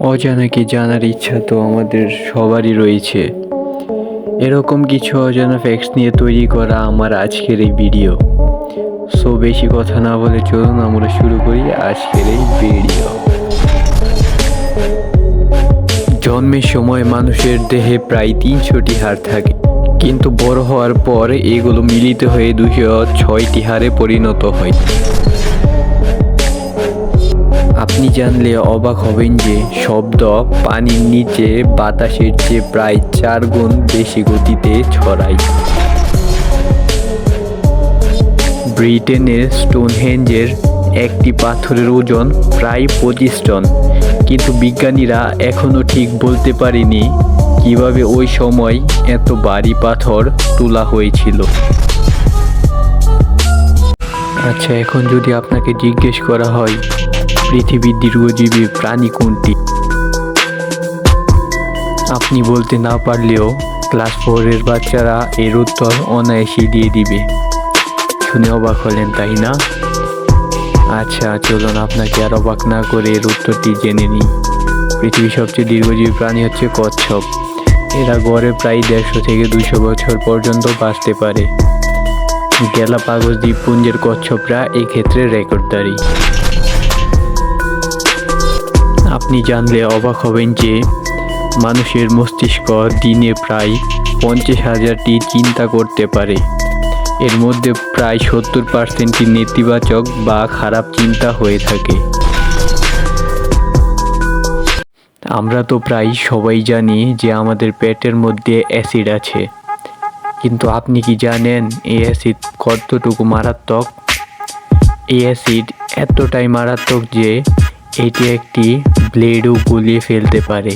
অজানাকে জানার ইচ্ছা তো আমাদের সবারই রয়েছে। এরকম কিছু অজানা ফ্যাক্টস নিয়ে তৈরি করা আমার আজকের এই ভিডিও। সো বেশি কথা না বলে চলুন আমরা শুরু করি আজকের এই ভিডিও। জন্মের সময় মানুষের দেহে প্রায় 300টি হাড় থাকে, কিন্তু বড় হওয়ার পর এগুলো মিলিত হয়ে 206টি হাড়ে পরিণত হয়। আপনি জানলে অবাক হবেন যে শব্দ পানির নিচে বাতাসের চেয়ে প্রায় 4 গুণ বেশি গতিতে ছড়ায়। ব্রিটেনের স্টোনহেঞ্জের একটি পাথরের ওজন প্রায় 25 টন, কিন্তু বিজ্ঞানীরা এখনও ঠিক বলতে পারেনি কিভাবে ওই সময় এত ভারী পাথর তোলা হয়েছিল। আচ্ছা, এখন যদি আপনাকে জিজ্ঞেস করা হয় পৃথিবীর দীর্ঘজীবী প্রাণী কোনটি, আপনি বলতে না পারলেও ক্লাস 4-এর বাচ্চারা এর উত্তর অনায়াসেই দিয়ে দিবে। শুনে অবাক হলেন, তাই না? আচ্ছা চলুন আপনাকে আর অবাক না করে এর উত্তরটি জেনে নিই। পৃথিবীর সবচেয়ে দীর্ঘজীবী প্রাণী হচ্ছে কচ্ছপ। এরা গড়ে প্রায় 150 থেকে 200 বছর পর্যন্ত বাঁচতে পারে। গ্যালাপাগোস দ্বীপপুঞ্জের কচ্ছপরা এক্ষেত্রে রেকর্ডধারী। আপনি জানলে অবাক হবেন যে মানুষের মস্তিষ্ক দিনে প্রায় 50,000টি চিন্তা করতে পারে। এর মধ্যে প্রায় 70%ই নেতিবাচক বা খারাপ চিন্তা হয়ে থাকে। আমরা তো প্রায় সবাই জানি যে আমাদের পেটের মধ্যে অ্যাসিড আছে, কিন্তু আপনি কি জানেন এই অ্যাসিড কতটুকু মারাত্মক? এই অ্যাসিড এতটাই মারাত্মক যে এটি একটি ব্লেডও গলিয়ে ফেলতে পারে।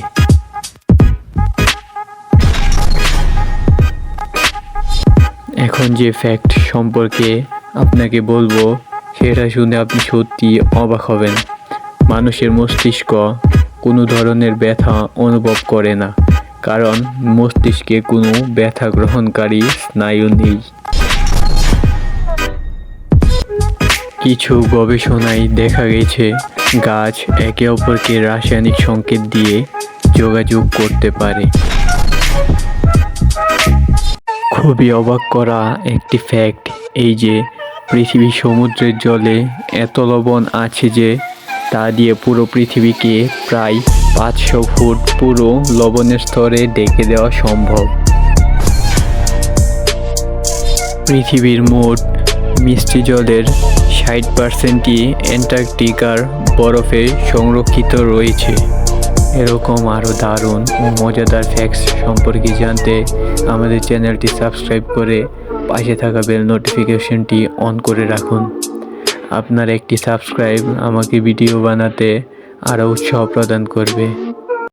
এখন যে ফ্যাক্ট সম্পর্কে আপনাকে বলবো সেটা শুনে আপনি সত্যি অবাক হবেন। মানুষের মস্তিষ্ক কোনো ধরনের ব্যথা অনুভব করে না, কারণ মস্তিষ্কে কোনো ব্যথা গ্রহণকারী স্নায়ু নেই। কিছু গবেষণায় দেখা গেছে গাছ একে অপরকে রাসায়নিক সংকেত দিয়ে যোগাযোগ করতে পারে। খুবই অবাক করা একটি ফ্যাক্ট এই যে পৃথিবীর সমুদ্রের জলে এত লবণ আছে যে তা দিয়ে পুরো পৃথিবীকে প্রায় 500 ফুট পুরো লবণের স্তরে ঢেকে দেওয়া সম্ভব। পৃথিবীর মোট মিষ্টি জলের 60%ই অ্যান্টার্কটিকার বরফে সংরক্ষিত রয়েছে। এরকম আরও দারুণ ও মজাদার ফ্যাক্টস সম্পর্কে জানতে আমাদের চ্যানেলটি সাবস্ক্রাইব করে পাশে থাকা বেল নোটিফিকেশনটি অন করে রাখুন। আপনার একটি সাবস্ক্রাইব আমাকে ভিডিও বানাতে আরও উৎসাহ প্রদান করবে।